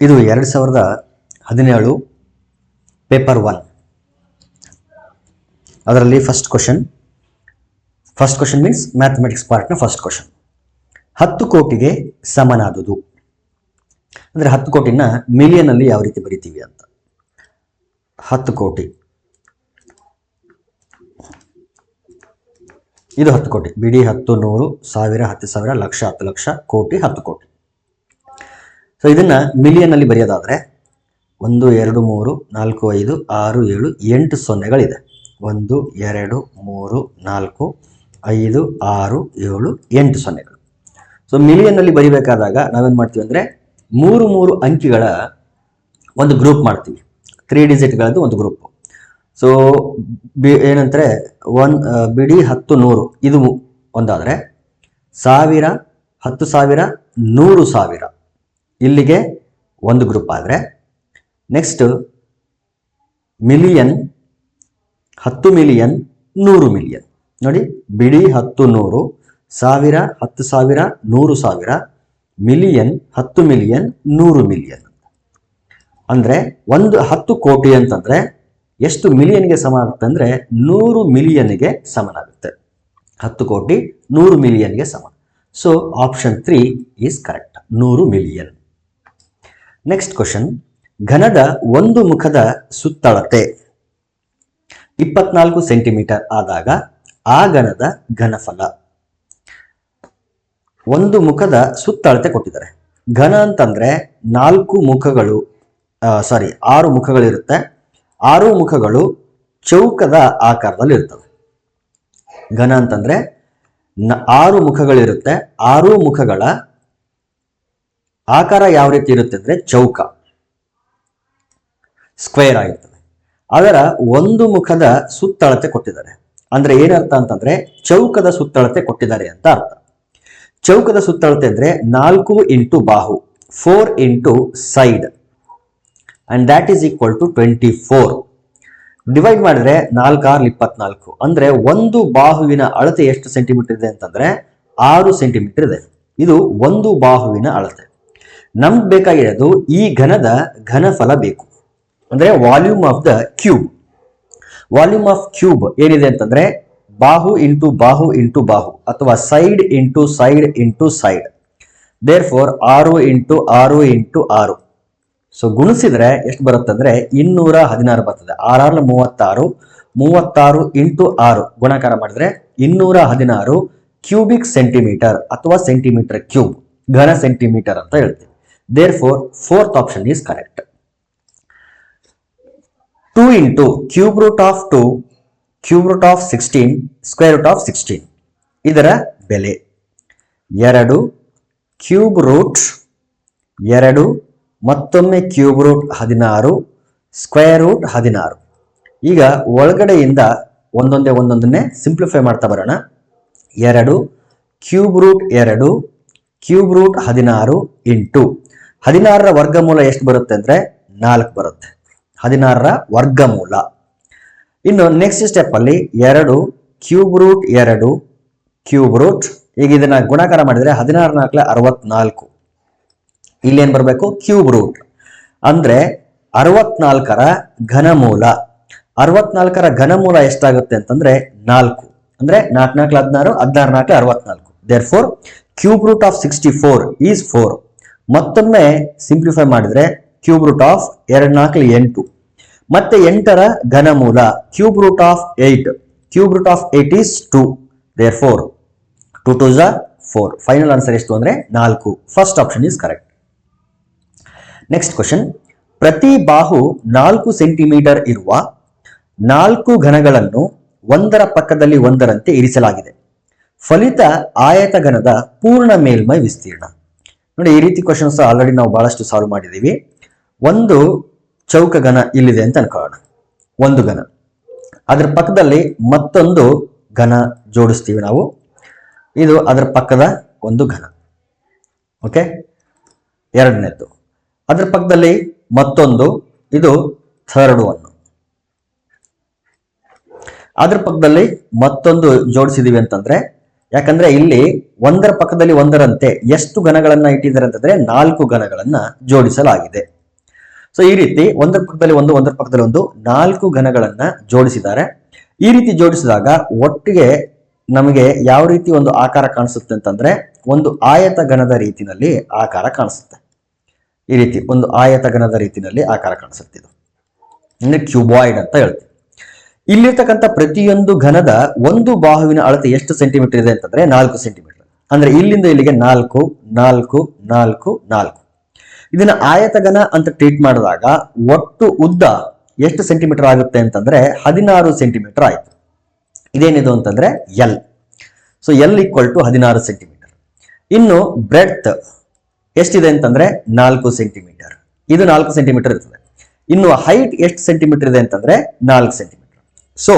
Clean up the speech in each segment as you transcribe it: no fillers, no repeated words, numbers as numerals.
ಇದು 2017 ಪೇಪರ್ 1. ಅದರಲ್ಲಿ first question means mathematics ಪಾರ್ಟ್ನ ಫಸ್ಟ್ ಕ್ವಶನ್. 10 ಕೋಟಿಗೆ ಸಮನಾದುದು ಅಂದರೆ 10 ಕೋಟಿನ ಮಿಲಿಯನ್ ಅಲ್ಲಿ ಯಾವ ರೀತಿ ಬರಿತೀವಿ ಅಂತ. 10 ಕೋಟಿ ಇದು 10 ಕೋಟಿ, ಬಿಡಿ 10, 100, 1000, 10,000, ಲಕ್ಷ, 10 ಲಕ್ಷ, ಕೋಟಿ, 10 ಕೋಟಿ. ಸೊ ಇದನ್ನ ಮಿಲಿಯನ್ ಅಲ್ಲಿ ಬರೆಯೋದಾದ್ರೆ 1 2 3 4 5 6 7 8 ಸೊನ್ನೆಗಳಿದೆ. 1 2 3 4 5 6 7 8 ಸೊನ್ನೆಗಳು. ಸೊ ಮಿಲಿಯನ್ ಅಲ್ಲಿ ಬರಿಬೇಕಾದಾಗ ನಾವೇನ್ ಮಾಡ್ತೀವಿ ಅಂದ್ರೆ 3 ಅಂಕಿಗಳ ಒಂದು ಗ್ರೂಪ್ ಮಾಡ್ತೀವಿ. 3 ಡಿಜಿಟ್ಗಳದ್ದು ಒಂದು ಗ್ರೂಪ್. ಸೊ ಏನಂದ್ರೆ ಬಿಡಿ 10 100 ಇದು ಒಂದಾದ್ರೆ 1000 10,000 100,000 ಇಲ್ಲಿಗೆ ಒಂದು ಗ್ರೂಪ್ ಆದ್ರೆ ನೆಕ್ಸ್ಟ್ ಮಿಲಿಯನ್ 10 ಮಿಲಿಯನ್ 100 ಮಿಲಿಯನ್. ನೋಡಿ, ಬಿಡಿ 10 100, 1000 10,000 100,000, ಮಿಲಿಯನ್ 10 ಮಿಲಿಯನ್ 100 ಮಿಲಿಯನ್. ಅಂದ್ರೆ 10 ಕೋಟಿ ಅಂತಂದ್ರೆ ಎಷ್ಟು ಮಿಲಿಯನ್ಗೆ ಸಮ ಆಗುತ್ತೆ ಅಂದ್ರೆ 100 ಮಿಲಿಯನ್ಗೆ ಸಮನಾಗುತ್ತೆ. 10 ಕೋಟಿ 100 ಮಿಲಿಯನ್ಗೆ ಸಮ. So option 3 is correct, 100 million. Next question, ಘನದ ಒಂದು ಮುಖದ ಸುತ್ತಳತೆ 24 ಸೆಂಟಿಮೀಟರ್ ಆದಾಗ ಆ ಘನದ ಘನಫಲ. ಒಂದು ಮುಖದ ಸುತ್ತಳತೆ ಕೊಟ್ಟಿದ್ದಾರೆ. ಘನ ಅಂತಂದ್ರೆ 6 ಮುಖಗಳಿರುತ್ತೆ. 6 ಮುಖಗಳು ಚೌಕದ ಆಕಾರದಲ್ಲಿ ಇರ್ತವೆ. ಘನ ಅಂತಂದ್ರೆ 6 ಮುಖಗಳಿರುತ್ತೆ. 6 ಮುಖಗಳ ಆಕಾರ ಯಾವ ರೀತಿ ಇರುತ್ತೆ ಅಂದ್ರೆ ಚೌಕ, ಸ್ಕ್ವೇರ್ ಆಗಿರ್ತದೆ. ಅದರ ಒಂದು ಮುಖದ ಸುತ್ತಳತೆ ಕೊಟ್ಟಿದ್ದಾರೆ. ಅಂದ್ರೆ ಏನರ್ಥ ಅಂತಂದ್ರೆ ಚೌಕದ ಸುತ್ತಳತೆ ಕೊಟ್ಟಿದ್ದಾರೆ ಅಂತ ಅರ್ಥ. ಚೌಕದ ಸುತ್ತಳತೆ ಅಂದ್ರೆ 4 ಇಂಟು ಬಾಹು, 4 into side, and that is equal to 24. Divide ಮಾಡಿದ್ರೆ 4 6 24. ಅಂದ್ರೆ ಒಂದು ಬಾಹುವಿನ ಅಳತೆ ಎಷ್ಟು ಸೆಂಟಿಮೀಟರ್ ಇದೆ ಅಂತಂದ್ರೆ 6 ಸೆಂಟಿಮೀಟರ್ ಇದೆ. ಇದು ಒಂದು ಬಾಹುವಿನ ಅಳತೆ. ನಮ್ಗೆ ಬೇಕಾಗಿರೋದು ಈ ಘನದ ಘನಫಲ ಬೇಕು, ಅಂದ್ರೆ volume of the cube. Volume of cube ಏನಿದೆ ಅಂತಂದ್ರೆ ಬಾಹು ಇಂಟು ಬಾಹು ಇಂಟು ಬಾಹು ಅಥವಾ side into side into side. Therefore 6 into 6 into 6. So ಗುಣಿಸಿದ್ರೆ ಎಷ್ಟು ಬರುತ್ತೆ ಅಂದ್ರೆ 216 ಬರ್ತದೆ. 6 36, 36 ಇಂಟು 6 ಗುಣಾಕಾರ ಮಾಡಿದ್ರೆ 216 ಕ್ಯೂಬಿಕ್ ಸೆಂಟಿಮೀಟರ್ ಅಥವಾ ಸೆಂಟಿಮೀಟರ್ ಕ್ಯೂಬ್, ಘನ ಸೆಂಟಿಮೀಟರ್ ಅಂತ ಹೇಳ್ತೀವಿ. Therefore fourth option is correct. 2 into cube root of 2, cube root of 16, square root of 16. ಇದರ ಬೆಲೆ 2 ಕ್ಯೂಬ್ ರೂಟ್ 2, ಮತ್ತೊಮ್ಮೆ ಕ್ಯೂಬ್ ರೂಟ್ 16, ಸ್ಕ್ವೇರ್ ರೂಟ್ 16. ಈಗ ಒಳಗಡೆಯಿಂದ ಒಂದೊಂದನ್ನೇ ಸಿಂಪ್ಲಿಫೈ ಮಾಡ್ತಾ ಬರೋಣ. 2 cube root 2, cube root 16 into 16ರ ವರ್ಗಮೂಲ ಎಷ್ಟು ಬರುತ್ತೆ ಅಂದ್ರೆ 4 ಬರುತ್ತೆ. 16ರ ವರ್ಗಮೂಲ. ಇನ್ನು ನೆಕ್ಸ್ಟ್ ಸ್ಟೆಪ್ ಅಲ್ಲಿ 2 ಕ್ಯೂಬ್ ರೂಟ್ 2 ಕ್ಯೂಬ್ ರೂಟ್, ಈಗ ಇದನ್ನ ಗುಣಾಕಾರ ಮಾಡಿದ್ರೆ 16 4 64. ಇಲ್ಲೇನ್ ಬರಬೇಕು ಕ್ಯೂಬ್ ರೂಟ್. ಅಂದ್ರೆ 64ರ ಘನಮೂಲ. 64ರ ಘನಮೂಲ ಎಷ್ಟಾಗುತ್ತೆ ಅಂತಂದ್ರೆ 4. ಅಂದ್ರೆ 4 4 16, 16 4 64. Therefore cube root of 64 is 4. ಮತ್ತೊಮ್ಮೆ ಸಿಂಪ್ಲಿಫೈ ಮಾಡಿದ್ರೆ ಕ್ಯೂಬ್ ರೂಟ್ ಆಫ್ 2 4 8. ಮತ್ತೆ 8ರ ಘನಮೂಲ cube root of 8. Cube root of 8 is 2. Therefore 2 2 4. Final answer ಎಷ್ಟು ಅಂದ್ರೆ 4. First option is correct. Next question, ಪ್ರತಿ ಬಾಹು 4 ಸೆಂಟಿಮೀಟರ್ ಇರುವ 4 ಘನಗಳನ್ನು ಒಂದರ ಪಕ್ಕದಲ್ಲಿ ಒಂದರಂತೆ ಇರಿಸಲಾಗಿದೆ. ಫಲಿತ ಆಯತ ಘನದ ಪೂರ್ಣ ಮೇಲ್ಮೈ ವಿಸ್ತೀರ್ಣ. ನೋಡಿ, ಈ ರೀತಿ ಕ್ವಶನ್ಸ್ ಆಲ್ರೆಡಿ ನಾವು ಬಹಳಷ್ಟು ಸಾಲ್ವ್ ಮಾಡಿದೀವಿ. ಒಂದು ಚೌಕ ಘನ ಇಲ್ಲಿದೆ ಅಂತ ಅನ್ಕೊಳ್ಳೋಣ. ಒಂದು ಘನ, ಅದರ ಪಕ್ಕದಲ್ಲಿ ಮತ್ತೊಂದು ಘನ ಜೋಡಿಸ್ತೀವಿ ನಾವು. ಇದು ಅದರ ಪಕ್ಕದ ಒಂದು ಘನ. ಓಕೆ, ಎರಡನೇದ್ದು. ಅದರ ಪಕ್ಕದಲ್ಲಿ ಮತ್ತೊಂದು, ಇದು ಥರ್ಡ್ ಒನ್. ಅದ್ರ ಪಕ್ಕದಲ್ಲಿ ಮತ್ತೊಂದು ಜೋಡಿಸಿದೀವಿ ಅಂತಂದ್ರೆ ಯಾಕಂದ್ರೆ ಇಲ್ಲಿ ಒಂದರ ಪಕ್ಕದಲ್ಲಿ ಒಂದರಂತೆ ಎಷ್ಟು ಘನಗಳನ್ನ ಇಟ್ಟಿದ್ದಾರೆ ಅಂತಂದ್ರೆ 4 ಘನಗಳನ್ನ ಜೋಡಿಸಲಾಗಿದೆ. ಸೊ ಈ ರೀತಿ ಒಂದರ ಪಕ್ಕದಲ್ಲಿ ಒಂದು, ಒಂದರ ಪಕ್ಕದಲ್ಲಿ ಒಂದು 4 ಘನಗಳನ್ನ ಜೋಡಿಸಿದ್ದಾರೆ. ಈ ರೀತಿ ಜೋಡಿಸಿದಾಗ ಒಟ್ಟಿಗೆ ನಮಗೆ ಯಾವ ರೀತಿ ಒಂದು ಆಕಾರ ಕಾಣಿಸುತ್ತೆ ಅಂತಂದ್ರೆ ಒಂದು ಆಯತ ಘನದ ರೀತಿನಲ್ಲಿ ಆಕಾರ ಕಾಣಿಸುತ್ತೆ. ಈ ರೀತಿ ಒಂದು ಆಯತ ಘನದ ರೀತಿನಲ್ಲಿ ಆಕಾರ ಕಾಣಿಸುತ್ತೆ. ಇದು ಅಂದ್ರೆ ಕ್ಯೂಬಾಯ್ಡ್ ಅಂತ ಹೇಳ್ತೀವಿ. ಇಲ್ಲಿರ್ತಕ್ಕಂಥ ಪ್ರತಿಯೊಂದು ಘನದ ಒಂದು ಬಾಹುವಿನ ಅಳತೆ ಎಷ್ಟು ಸೆಂಟಿಮೀಟರ್ ಇದೆ ಅಂತಂದ್ರೆ 4 ಸೆಂಟಿಮೀಟರ್. ಅಂದ್ರೆ ಇಲ್ಲಿಂದ ಇಲ್ಲಿಗೆ 4, 4, 4, 4. ಇದನ್ನ ಆಯತ ಘನ ಅಂತ ಟ್ರೀಟ್ ಮಾಡಿದಾಗ ಒಟ್ಟು ಉದ್ದ ಎಷ್ಟು ಸೆಂಟಿಮೀಟರ್ ಆಗುತ್ತೆ ಅಂತಂದ್ರೆ 16 ಸೆಂಟಿಮೀಟರ್ ಆಯ್ತು. ಇದೇನಿದು ಅಂತಂದ್ರೆ L. So L equal to 16 centimetre. ಇನ್ನು ಬ್ರೆಡ್ತ್ ಎಷ್ಟಿದೆ ಅಂತಂದ್ರೆ 4 ಸೆಂಟಿಮೀಟರ್. ಇದು 4 ಸೆಂಟಿಮೀಟರ್ ಇರ್ತದೆ. ಇನ್ನು ಹೈಟ್ ಎಷ್ಟು ಸೆಂಟಿಮೀಟರ್ ಇದೆ ಅಂತಂದ್ರೆ 4 ಸೆಂಟಿಮೀಟರ್. ಸೊ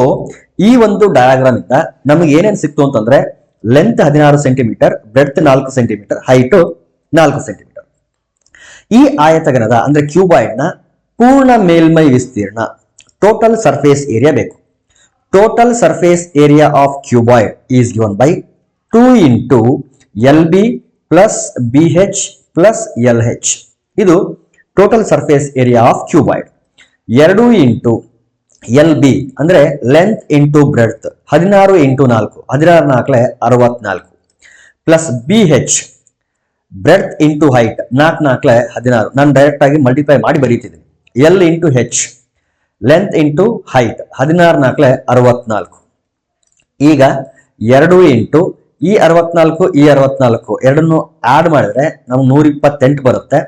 ಈ ಒಂದು ಡಯಾಗ್ರಾಮ್ ಇಂದ ನಮಗೆ ಏನೇನು ಸಿಕ್ತು ಅಂತಂದ್ರೆ length 16 centimetre, breadth 4 centimetre, height 4 centimetre. ಈ ಆಯತಘನದ ಅಂದ್ರೆ ಕ್ಯೂಬಾಯ್ಡ್ ನ ಪೂರ್ಣ ಮೇಲ್ಮೈ ವಿಸ್ತೀರ್ಣ ಟೋಟಲ್ ಸರ್ಫೇಸ್ ಏರಿಯಾ ಬೇಕು. Total surface area of cuboid is given by 2 into LB plus BH plus LH. ಇದು total surface area of cuboid. 2 into LB ಅಂದ್ರೆ length into breadth 16 into 4, 16 4 64 plus BH breadth into height 4 4 16. ನಾನು direct ಆಗಿ multiply ಮಾಡಿ ಬರೀತಿದ್ದೀನಿ. L into H length into height 16 4 64. ಈಗ 2 into ಈ 64 ಈ 64 ಎರಡನ್ನು add ಮಾಡಿದ್ರೆ ನಮ್ಗೆ 128 ಬರುತ್ತೆ.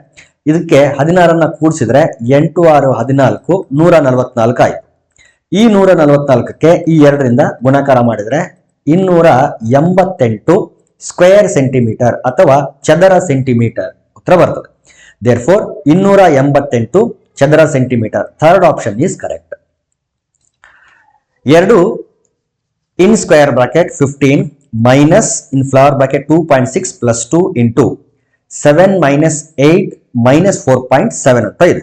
ಇದಕ್ಕೆ 16 ಕೂಡಿಸಿದ್ರೆ 8 6 14 144 ಆಯ್ತು. ಈ 144ಕ್ಕೆ ಈ 2ರಿಂದ ಗುಣಾಕಾರ ಮಾಡಿದ್ರೆ 288 ಸ್ಕ್ವೇರ್ ಸೆಂಟಿಮೀಟರ್ ಅಥವಾ ಚದರ ಸೆಂಟಿಮೀಟರ್ ಉತ್ತರ ಬರ್ತದೆ. ದೇರ್ಫೋರ್ 288 ಚದರ centimetre. Third option is correct. 2 in square bracket 15 minus in flower bracket 2.6 plus 2 into 7 minus 8 minus 4.7 ಅಂತ ಇದೆ.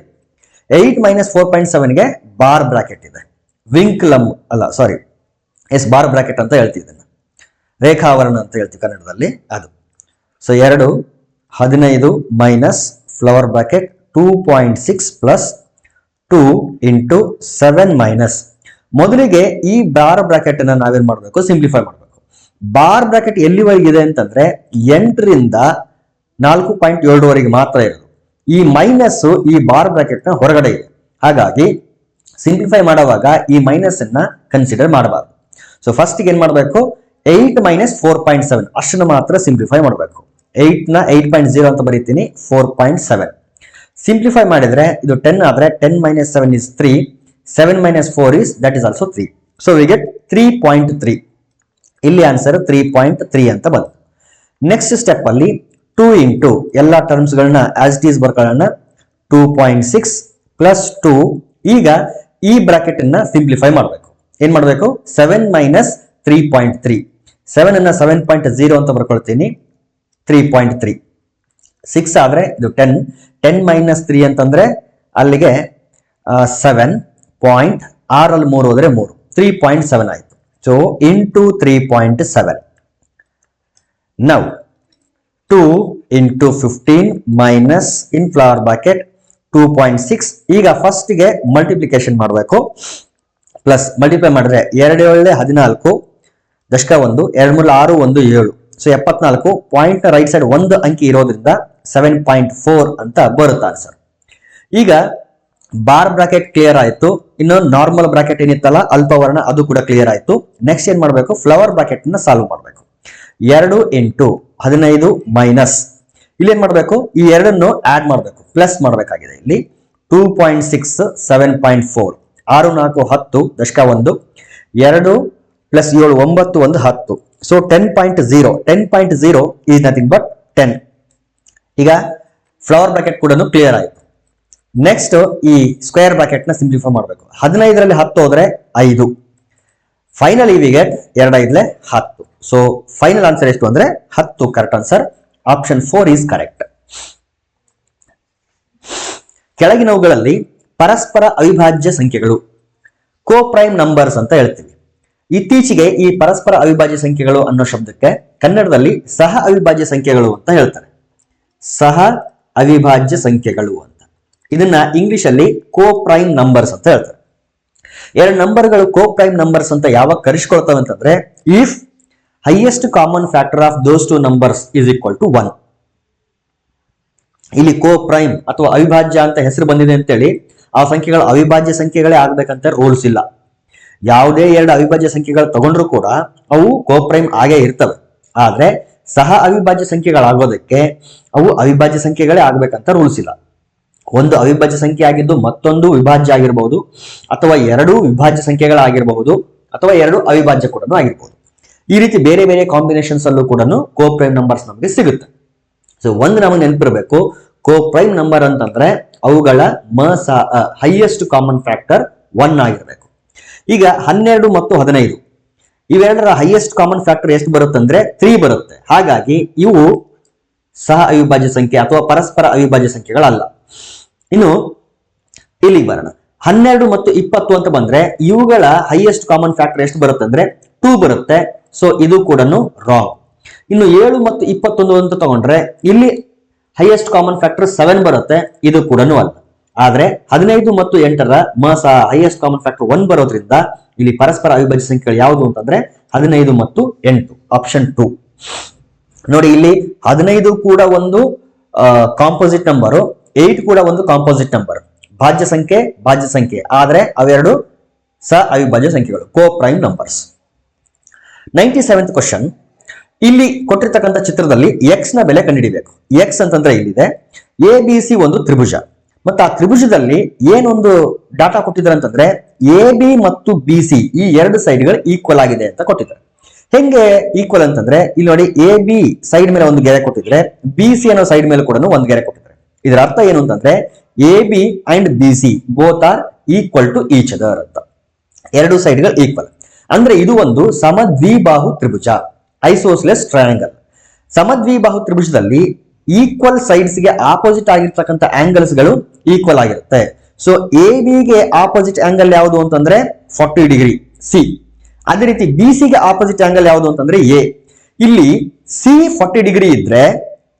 8 ಮೈನಸ್ 4.7ಗೆ ಬಾರ್ ಬ್ರಾಕೆಟ್ ಇದೆ. ವಿಂಕ್ಲಮ್ ಅಲ್ಲ, ಸಾರಿ, ಬಾರ್ ಬ್ರಾಕೆಟ್ ಅಂತ ಹೇಳ್ತೀವಿ. ರೇಖಾವರಣ ಅಂತ ಹೇಳ್ತೀವಿ ಕನ್ನಡದಲ್ಲಿ, ಅದು. So 2 15 minus flower bracket 2.6 plus 2 into 7 minus. ಮೊದಲಿಗೆ ಈ ಬಾರ್ ಬ್ರಾಕೆಟ್ ಅನ್ನ ನಾವೇನ್ ಮಾಡಬೇಕು, ಸಿಂಪ್ಲಿಫೈ ಮಾಡಬೇಕು. ಬಾರ್ ಬ್ರಾಕೆಟ್ ಎಲ್ಲಿವರೆಗೆ ಇದೆ ಅಂತಂದ್ರೆ 8ರಿಂದ 4.7ವರೆಗೆ ಮಾತ್ರ ಇರೋದು. ಈ ಮೈನಸ್ ಈ ಬಾರ್ ಬ್ರಾಕೆಟ್ ನ ಹೊರಗಡೆ ಇದೆ. ಹಾಗಾಗಿ ಸಿಂಪ್ಲಿಫೈ ಮಾಡುವಾಗ ಈ ಮೈನಸ್ ಅನ್ನ ಕನ್ಸಿಡರ್ ಮಾಡಬಾರ್ದು. ಸೊ ಫಸ್ಟ್ ಏನ್ ಮಾಡಬೇಕು, 8 ಮೈನಸ್ 4.7 ಅಷ್ಟನ್ನು ಮಾತ್ರ ಸಿಂಪ್ಲಿಫೈ ಮಾಡಬೇಕು. 8 ನ 8.0 ಅಂತ ಬರೀತೀನಿ, 4.7 ಸಿಂಪ್ಲಿಫೈ ಮಾಡಿದ್ರೆ ಇದು 10 ಆದ್ರೆ 10 minus 7 is 3, 7 minus 4 is that is also 3. So we get 3.3. ಇಲ್ಲಿ ಆನ್ಸರ್ 3.3 ಅಂತ ಬಂತು. ನೆಕ್ಸ್ಟ್ ಸ್ಟೆಪ್ ಅಲ್ಲಿ 2 ಇಂಟು ಎಲ್ಲಾ ಟರ್ಮ್ಸ್ ಗಳನ್ನ ಆಸ್ ಇಟ್ ಈಸ್ ಬರ್ಕೊಳ್ಳೋಣ. 2.6 ಪ್ಲಸ್ 2. ಈಗ ಈ ಬ್ರಾಕೆಟ್ ಅನ್ನ ಸಿಂಪ್ಲಿಫೈ ಮಾಡಬೇಕು. ಏನ್ ಮಾಡಬೇಕು, 7 ಮೈನಸ್ 3.3. 7 ಅನ್ನ 7.0 ಅಂತ ಬರ್ಕೊಳ್ತೀನಿ, 3.3. 6 ಆದ್ರೆ ಇದು 10, 10 ಮೈನಸ್ 3 ಅಂತಂದ್ರೆ ಅಲ್ಲಿಗೆ 7 ಪಾಯಿಂಟ್ 6 ಅಲ್ಲಿ 3 ಹೋದ್ರೆ 3, 3.7 ಆಯ್ತು. So into 3.7. Now 2 into 15 minus ಇನ್ ಫ್ಲವರ್ ಬ್ರಾಕೆಟ್ 2.6. ಈಗ ಫಸ್ಟ್ ಗೆ ಮಲ್ಟಿಪ್ಲಿಕೇಶನ್ ಮಾಡಬೇಕು. ಪ್ಲಸ್ ಮಲ್ಟಿಪ್ಲೈ ಮಾಡಿದ್ರೆ 2 7 14 ದಶಕ 1, 2 3 6 1 7. ಸೊ 74. ಪಾಯಿಂಟ್ ರೈಟ್ ಸೈಡ್ ಒಂದು ಅಂಕಿ ಇರೋದ್ರಿಂದ 7.4 ಅಂತ ಬರುತ್ತೆ ಆನ್ಸರ್. ಈಗ ಬಾರ್ ಬ್ರಾಕೆಟ್ ಕ್ಲಿಯರ್ ಆಯ್ತು. ಇನ್ನು ನಾರ್ಮಲ್ ಬ್ರಾಕೆಟ್ ಏನಿತ್ತಲ್ಲ ಅಲ್ಪವರ್ಣ, ಅದು ಕೂಡ ಕ್ಲಿಯರ್ ಆಯ್ತು. ನೆಕ್ಸ್ಟ್ ಏನ್ ಮಾಡಬೇಕು, ಫ್ಲವರ್ ಬ್ರಾಕೆಟ್ ನ ಸಾಲ್ವ್ ಮಾಡಬೇಕು. 2 ಇಂಟು 15 ಮೈನಸ್ ಇಲ್ಲಿ ಏನ್ ಮಾಡಬೇಕು, ಈ ಎರಡನ್ನು ಆಡ್ ಮಾಡಬೇಕು, ಪ್ಲಸ್ ಮಾಡಬೇಕಾಗಿದೆ. ಇಲ್ಲಿ 2.6 7.4, 6 4 10 ದಶಕ 1, 2 plus 7 9 1 10. So 10.0. 10.0 is nothing but 10. ಈಗ ಫ್ಲವರ್ ಬ್ರಾಕೆಟ್ ಕೂಡ ಕ್ಲಿಯರ್ ಆಯ್ತು. ನೆಕ್ಸ್ಟ್ ಈ ಸ್ಕ್ವೇರ್ ಬ್ರಾಕೆಟ್ ನ ಸಿಂಪ್ಲಿಫೈ ಮಾಡಬೇಕು. 15ರಲ್ಲಿ 10 ಹೋದ್ರೆ 5. Finally we get 2 5 10. So final answer ಎಷ್ಟು ಅಂದ್ರೆ 10. Correct answer option 4 is correct. ಕೆಳಗಿನವುಗಳಲ್ಲಿ ಪರಸ್ಪರ ಅವಿಭಾಜ್ಯ ಸಂಖ್ಯೆಗಳು, ಕೋಪ್ರೈಮ್ ನಂಬರ್ಸ್ ಅಂತ ಹೇಳ್ತೀವಿ. ಇತ್ತೀಚೆಗೆ ಈ ಪರಸ್ಪರ ಅವಿಭಾಜ್ಯ ಸಂಖ್ಯೆಗಳು ಅನ್ನೋ ಶಬ್ದಕ್ಕೆ ಕನ್ನಡದಲ್ಲಿ ಸಹ ಅವಿಭಾಜ್ಯ ಸಂಖ್ಯೆಗಳು ಅಂತ ಹೇಳ್ತಾರೆ. ಸಹ ಅವಿಭಾಜ್ಯ ಸಂಖ್ಯೆಗಳು ಅಂತ. ಇದನ್ನ ಇಂಗ್ಲಿಷ್ ಅಲ್ಲಿ ಕೋ ಪ್ರೈಮ್ ನಂಬರ್ಸ್ ಅಂತ ಹೇಳ್ತಾರೆ. ಎರಡು ನಂಬರ್ಗಳು ಕೋ ಪ್ರೈಮ್ ನಂಬರ್ಸ್ ಅಂತ ಯಾವಾಗ ಕರೆಸ್ಕೊಳ್ತವೆ ಅಂತಂದ್ರೆ if highest common factor of those two numbers is equal to 1. ಇಲ್ಲಿ ಕೋ ಪ್ರೈಮ್ ಅಥವಾ ಅವಿಭಾಜ್ಯ ಅಂತ ಹೆಸರು ಬಂದಿದೆ ಅಂತೇಳಿ ಆ ಸಂಖ್ಯೆಗಳು ಅವಿಭಾಜ್ಯ ಸಂಖ್ಯೆಗಳೇ ಆಗ್ಬೇಕಂತ ರೂಲ್ಸ್ ಇಲ್ಲ. ಯಾವುದೇ ಎರಡು ಅವಿಭಾಜ್ಯ ಸಂಖ್ಯೆಗಳು ತಗೊಂಡ್ರು ಕೂಡ ಅವು ಕೋ ಪ್ರೈಮ್ ಆಗೇ ಇರ್ತವೆ. ಆದ್ರೆ ಸಹ ಅವಿಭಾಜ್ಯ ಸಂಖ್ಯೆಗಳಾಗೋದಕ್ಕೆ ಅವು ಅವಿಭಾಜ್ಯ ಸಂಖ್ಯೆಗಳೇ ಆಗ್ಬೇಕಂತ ರೂಲ್ಸ್ ಇಲ್ಲ. ಒಂದು ಅವಿಭಾಜ್ಯ ಸಂಖ್ಯೆ ಆಗಿದ್ದು ಮತ್ತೊಂದು ವಿಭಾಜ್ಯ ಆಗಿರಬಹುದು, ಅಥವಾ ಎರಡು ವಿಭಾಜ್ಯ ಸಂಖ್ಯೆಗಳಾಗಿರಬಹುದು, ಅಥವಾ ಎರಡು ಅವಿಭಾಜ್ಯ ಕೂಡ ಆಗಿರಬಹುದು. ಈ ರೀತಿ ಬೇರೆ ಬೇರೆ ಕಾಂಬಿನೇಷನ್ಸ್ ಅಲ್ಲೂ ಕೂಡ ಕೋ ಪ್ರೈಮ್ ನಂಬರ್ಸ್ ನಮಗೆ ಸಿಗುತ್ತೆ. ಸೊ ಒಂದು ನಮಗೆ ನೆನಪಿರಬೇಕು, ಕೋ ಪ್ರೈಮ್ ನಂಬರ್ ಅಂತಂದ್ರೆ ಅವುಗಳ ಹೈಯೆಸ್ಟ್ ಕಾಮನ್ ಫ್ಯಾಕ್ಟರ್ 1 ಆಗಿರಬೇಕು. ಈಗ 12 ಮತ್ತು 15 ಇವೆರಡರ ಹೈಯೆಸ್ಟ್ ಕಾಮನ್ ಫ್ಯಾಕ್ಟರ್ ಎಷ್ಟು ಬರುತ್ತೆ ಅಂದ್ರೆ 3 ಬರುತ್ತೆ. ಹಾಗಾಗಿ ಇವು ಸಹ ಅವಿಭಾಜ್ಯ ಸಂಖ್ಯೆ ಅಥವಾ ಪರಸ್ಪರ ಅವಿಭಾಜ್ಯ ಸಂಖ್ಯೆಗಳಲ್ಲ. ಇನ್ನು ಇಲ್ಲಿ ಬರೋಣ, 12 ಮತ್ತು 20 ಅಂತ ಬಂದ್ರೆ ಇವುಗಳ ಹೈಯೆಸ್ಟ್ ಕಾಮನ್ ಫ್ಯಾಕ್ಟರ್ ಎಷ್ಟು ಬರುತ್ತೆ ಅಂದ್ರೆ 2 ಬರುತ್ತೆ. ಸೊ ಇದು ಕೂಡ ರಾಂಗ್. ಇನ್ನು 7 ಮತ್ತು 21 ಅಂತ ತಗೊಂಡ್ರೆ ಇಲ್ಲಿ ಹೈಯೆಸ್ಟ್ ಕಾಮನ್ ಫ್ಯಾಕ್ಟರ್ 7 ಬರುತ್ತೆ, ಇದು ಕೂಡ ಅಲ್ಲ. ಆದ್ರೆ 15 ಮತ್ತು 8ರ ಹೈಯೆಸ್ಟ್ ಕಾಮನ್ ಫ್ಯಾಕ್ಟರ್ 1 ಬರೋದ್ರಿಂದ ಇಲ್ಲಿ ಪರಸ್ಪರ ಅವಿಭಾಜ್ಯ ಸಂಖ್ಯೆಗಳು ಯಾವುದು ಅಂತಂದ್ರೆ 15 ಮತ್ತು 8, ಆಪ್ಷನ್ 2. ನೋಡಿ, ಇಲ್ಲಿ 15 ಕೂಡ ಒಂದು ಕಾಂಪೋಸಿಟ್ ನಂಬರ್, 8 ಕೂಡ ಒಂದು ಕಾಂಪೋಸಿಟ್ ನಂಬರ್, ಭಾಜ್ಯ ಸಂಖ್ಯೆ, ಆದ್ರೆ ಅವೆರಡು ಸಹ ಅವಿಭಾಜ್ಯ ಸಂಖ್ಯೆಗಳು, ಕೋ ಪ್ರೈಮ್ ನಂಬರ್ಸ್. 97th question. ಇಲ್ಲಿ ಕೊಟ್ಟಿರ್ತಕ್ಕಂಥ ಚಿತ್ರದಲ್ಲಿ ಎಕ್ಸ್ ನ ಬೆಲೆ ಕಂಡುಹಿಡಿಯಬೇಕು. ಎಕ್ಸ್ ಅಂತಂದ್ರೆ ಇಲ್ಲಿದೆ ABC ಒಂದು ತ್ರಿಭುಜ, ಮತ್ತು ಆ ತ್ರಿಭುಜದಲ್ಲಿ ಏನೊಂದು ಡಾಟಾ ಕೊಟ್ಟಿದ್ದಾರೆ ಅಂತಂದ್ರೆ AB ಮತ್ತು BC ಈ ಎರಡು ಸೈಡ್ಗಳು ಈಕ್ವಲ್ ಆಗಿದೆ ಅಂತ ಕೊಟ್ಟಿದ್ದಾರೆ. ಹೆಂಗೆ ಈಕ್ವಲ್ ಅಂತಂದ್ರೆ ಇಲ್ಲಿ ನೋಡಿ, AB ಸೈಡ್ ಮೇಲೆ ಒಂದು ಗೆರೆ ಕೊಟ್ಟಿದ್ರೆ BC ಅನ್ನೋ ಸೈಡ್ ಮೇಲೆ ಕೂಡ ಒಂದು ಗೆರೆ ಕೊಟ್ಟಿದ್ದಾರೆ. ಇದರ ಅರ್ಥ ಏನು ಅಂತಂದ್ರೆ AB and BC both are equal to each other ಅಂತ. ಎರಡು ಸೈಡ್ಗಳು ಈಕ್ವಲ್ ಅಂದ್ರೆ ಇದು ಒಂದು ಸಮದ್ವಿಬಾಹು ತ್ರಿಭುಜ, ಐಸೋಸ್ಲೆಸ್ ಟ್ರಯಾಂಗಲ್. ಸಮದ್ವಿಬಾಹು ತ್ರಿಭುಜದಲ್ಲಿ ಈಕ್ವಲ್ ಸೈಡ್ಸ್ ಗೆ ಆಪೋಸಿಟ್ ಆಗಿರ್ತಕ್ಕಂಥ ಆಂಗಲ್ಸ್ ಗಳು ಈಕ್ವಲ್ ಆಗಿರುತ್ತೆ. ಸೊ AB ಗೆ ಆಪೋಸಿಟ್ ಆಂಗಲ್ ಯಾವುದು ಅಂತಂದ್ರೆ 40 ಡಿಗ್ರಿ ಸಿ. ಅದೇ ರೀತಿ BC ಗೆ ಆಪೋಸಿಟ್ ಆಂಗಲ್ ಯಾವುದು ಅಂತಂದ್ರೆ A. ಇಲ್ಲಿ C 40 ಡಿಗ್ರಿ ಇದ್ರೆ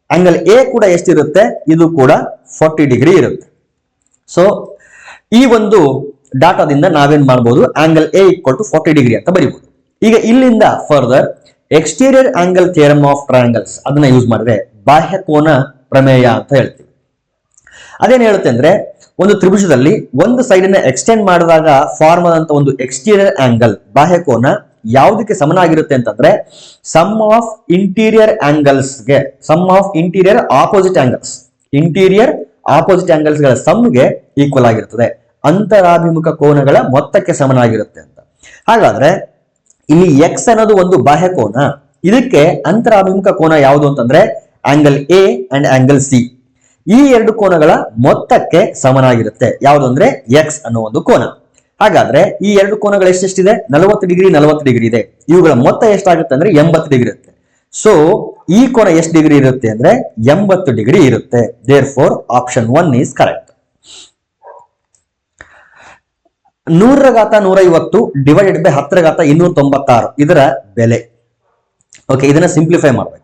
ಆಂಗಲ್ A ಕೂಡ ಎಷ್ಟಿರುತ್ತೆ, ಇದು ಕೂಡ 40 ಡಿಗ್ರಿ ಇರುತ್ತೆ. ಸೊ ಈ ಒಂದು ಡಾಟಾದಿಂದ ನಾವೇನ್ ಮಾಡಬಹುದು, angle A equal to 40 degree ಅಂತ ಬರೀಬಹುದು. ಈಗ ಇಲ್ಲಿಂದ further exterior angle theorem of triangles ಅದನ್ನ ಯೂಸ್ ಮಾಡಿದ್ರೆ ಬಾಹ್ಯ ಕೋನ ಪ್ರಮೇಯ ಅಂತ ಹೇಳ್ತೀವಿ. ಅದೇನ್ ಹೇಳುತ್ತೆ ಅಂದ್ರೆ ಒಂದು ತ್ರಿಭುಜದಲ್ಲಿ ಒಂದು ಸೈಡ್ ಅನ್ನ ಎಕ್ಸ್ಟೆಂಡ್ ಮಾಡಿದಾಗ ಫಾರ್ಮ್ ಆದಂತ ಒಂದು ಎಕ್ಸ್ಟೀರಿಯರ್ ಆಂಗಲ್ ಬಾಹ್ಯ ಕೋನ ಯಾವುದಕ್ಕೆ ಸಮನಾಗಿರುತ್ತೆ ಅಂತಂದ್ರೆ ಸಮ್ ಆಫ್ ಇಂಟೀರಿಯರ್ ಆಂಗಲ್ಸ್ಗೆ, sum of interior opposite angles ಗಳ ಸಮ್ಗೆ ಈಕ್ವಲ್ ಆಗಿರುತ್ತದೆ, ಅಂತರಾಭಿಮುಖ ಕೋನಗಳ ಮೊತ್ತಕ್ಕೆ ಸಮನಾಗಿರುತ್ತೆ ಅಂತ. ಹಾಗಾದ್ರೆ ಇಲ್ಲಿ ಎಕ್ಸ್ ಅನ್ನೋದು ಒಂದು ಬಾಹ್ಯ ಕೋನ, ಇದಕ್ಕೆ ಅಂತರಾಭಿಮುಖ ಕೋನ ಯಾವುದು ಅಂತಂದ್ರೆ angle A and angle C. ಈ ಎರಡು ಕೋನಗಳ ಮೊತ್ತಕ್ಕೆ ಸಮನಾಗಿರುತ್ತೆ. ಯಾವುದು ಅಂದ್ರೆ ಎಕ್ಸ್ ಅನ್ನೋ ಒಂದು ಕೋನ. ಹಾಗಾದ್ರೆ ಈ ಎರಡು ಕೋನಗಳು ಎಷ್ಟೆಷ್ಟಿದೆ, 40 ಡಿಗ್ರಿ 40 ಡಿಗ್ರಿ ಇದೆ. ಇವುಗಳ ಮೊತ್ತ ಎಷ್ಟಾಗುತ್ತೆ ಅಂದ್ರೆ 80 ಡಿಗ್ರಿ ಇರುತ್ತೆ. ಸೊ ಈ ಕೋನ ಎಷ್ಟು ಡಿಗ್ರಿ ಇರುತ್ತೆ ಅಂದ್ರೆ 80 ಡಿಗ್ರಿ ಇರುತ್ತೆ. There four option 1 is correct. 100/150 divided by 10/296 ಇದರ ಬೆಲೆ. ಓಕೆ, ಇದನ್ನ ಸಿಂಪ್ಲಿಫೈ ಮಾಡಬೇಕು.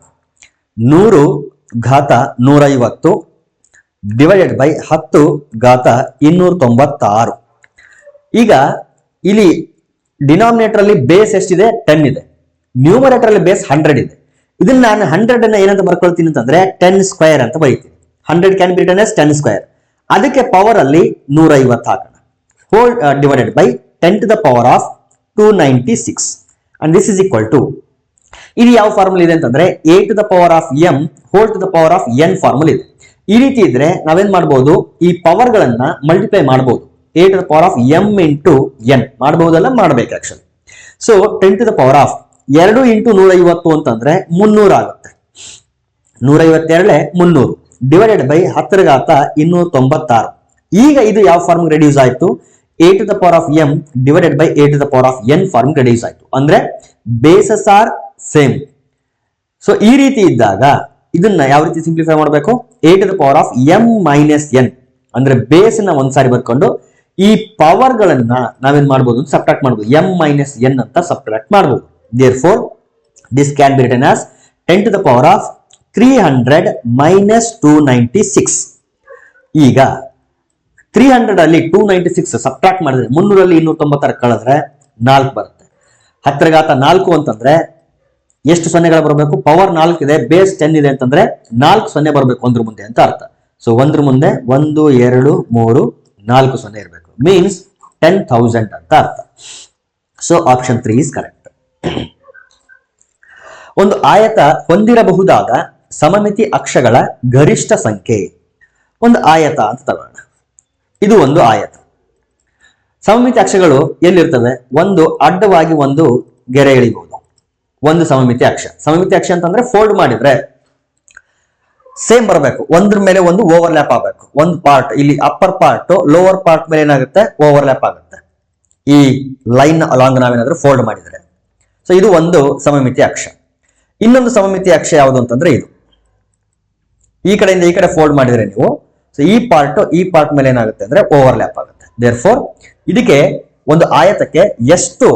100/150 ಡಿವೈಡೆಡ್ ಬೈ 10/296. ಈಗ ಇಲ್ಲಿ ಡಿನಾಮಿನೇಟರ್ ಅಲ್ಲಿ ಬೇಸ್ ಎಷ್ಟಿದೆ, 10 ಇದೆ. ನ್ಯೂಮರೇಟರ್ ಅಲ್ಲಿ ಬೇಸ್ 100 ಇದೆ. ಇದನ್ನ ನಾನು 100 ಅನ್ನ ಏನಂತ ಬರ್ಕೊಳ್ತೀನಿ ಅಂತಂದ್ರೆ 10 ಸ್ಕ್ವೇರ್ ಅಂತ ಬರೀತೀನಿ. 100 can be return as 10 square. ಅದಕ್ಕೆ ಪವರ್ ಅಲ್ಲಿ 150 ಹಾಕೋಣ. whole divided by 10 to the power of 296 and this is equal to, ಇದು ಯಾವ ಫಾರ್ಮುಲಾ ಇದೆ ಅಂತಂದ್ರೆ a to the power of m whole to the power of n formula ಇದೆ. ಈ ರೀತಿ ಇದ್ರೆ ನಾವೇನ್ ಮಾಡಬಹುದು, ಈ ಪವರ್ ಗಳನ್ನ ಮಲ್ಟಿಪ್ಲೈ ಮಾಡಬಹುದು. a to the power of m into n ಮಾಡಬಹುದಲ್ಲ, ಮಾಡಬೇಕು actually. So 10 to the power of 2 into 150 ಅಂತಂದ್ರೆ 300 ಆಗುತ್ತೆ. 152 300 ಡಿವೈಡೆಡ್ ಬೈ 10/296. ಈಗ ಇದು ಯಾವ ಫಾರ್ಮ್ ರೆಡ್ಯೂಸ್ ಆಯ್ತು, a to the power of m divided by a to the power of n form reduce ಆಯ್ತು. ಅಂದ್ರೆ bases are same. So ಈ ರೀತಿ ಇದ್ದಾಗ ಇದನ್ನ ಯಾವ ರೀತಿ ಸಿಂಪ್ಲಿಫೈ ಮಾಡಬೇಕು, a to the power of m minus n ಅಂದ್ರೆ ಬೇಸ್ ನ ಒಂದ್ಸಾರಿ ಬರ್ಕೊಂಡು ಈ ಪವರ್ ಗಳನ್ನ ನಾವೇನ್ ಮಾಡಬಹುದು, ಸಬ್ಟ್ರಾಕ್ಟ್ ಮಾಡಬಹುದು, m ಮೈನಸ್ n ಅಂತ ಸಬ್ಟ್ರಾಕ್ಟ್ ಮಾಡಬಹುದು. therefore this can be written as 10 to the power of 300 minus 296. ಈಗ 300 ಅಲ್ಲಿ 296 ಸಬ್ಟ್ರಾಕ್ಟ್ ಮಾಡಿದ್ರೆ 300 ಅಲ್ಲಿ 290 ಕಳೆದ್ರೆ 4 ಬರುತ್ತೆ. 10 ಘಾತ 4 ಅಂತಂದ್ರೆ ಎಷ್ಟು ಸೊನ್ನೆಗಳು ಬರಬೇಕು? ಪವರ್ 4 ಇದೆ, ಬೇಸ್ 10 ಇದೆ ಅಂತಂದ್ರೆ 4 ಸೊನ್ನೆ ಬರಬೇಕು ಒಂದ್ರ ಮುಂದೆ ಅಂತ ಅರ್ಥ. ಸೊ ಒಂದ್ರ ಮುಂದೆ 1 2 3 4 ಸೊನ್ನೆ ಇರಬೇಕು, ಮೀನ್ಸ್ 10,000 ಅಂತ ಅರ್ಥ. So option 3 is correct. ಒಂದು ಆಯತ ಹೊಂದಿರಬಹುದಾದ ಸಮಮಿತಿ ಅಕ್ಷಗಳ ಗರಿಷ್ಠ ಸಂಖ್ಯೆ. ಒಂದು ಆಯತ ಅಂತ ತಗೋಣ. ಇದು ಒಂದು ಆಯತ. ಸಮಮಿತಿ ಅಕ್ಷಗಳು ಎಲ್ಲಿರ್ತವೆ? ಒಂದು ಅಡ್ಡವಾಗಿ ಒಂದು ಗೆರೆ ಎಳಿಬಹುದು, ಒಂದು ಸಮಮಿತಿ ಅಕ್ಷ. ಸಮಮಿತಿ ಅಕ್ಷ ಅಂತಂದ್ರೆ ಫೋಲ್ಡ್ ಮಾಡಿದ್ರೆ ಸೇಮ್ ಬರಬೇಕು, ಒಂದ್ರ ಮೇಲೆ ಒಂದು ಓವರ್ಲ್ಯಾಪ್ ಆಗಬೇಕು. ಒಂದು ಪಾರ್ಟ್ ಇಲ್ಲಿ ಅಪ್ಪರ್ ಪಾರ್ಟ್ ಲೋವರ್ ಪಾರ್ಟ್ ಮೇಲೆ ಏನಾಗುತ್ತೆ? ಓವರ್ಲ್ಯಾಪ್ ಆಗುತ್ತೆ. ಈ ಲೈನ್ ಅಲಾಂಗ್ ನಾವೇನಾದ್ರೂ ಫೋಲ್ಡ್ ಮಾಡಿದ್ರೆ. ಸೊ ಇದು ಒಂದು ಸಮಮಿತಿ ಅಕ್ಷ. ಇನ್ನೊಂದು ಸಮಮಿತಿ ಅಕ್ಷ ಯಾವುದು ಅಂತಂದ್ರೆ ಇದು. ಈ ಕಡೆಯಿಂದ ಈ ಕಡೆ ಫೋಲ್ಡ್ ಮಾಡಿದ್ರೆ ನೀವು, ಸೊ ಈ ಪಾರ್ಟ್ ಮೇಲೆ ಏನಾಗುತ್ತೆ ಅಂದ್ರೆ ಓವರ್ಲ್ಯಾಪ್ ಆಗುತ್ತೆ. ದೇರ್ಫೋರ್ ಇದಕ್ಕೆ ಒಂದು ಆಯತಕ್ಕೆ ಎಷ್ಟು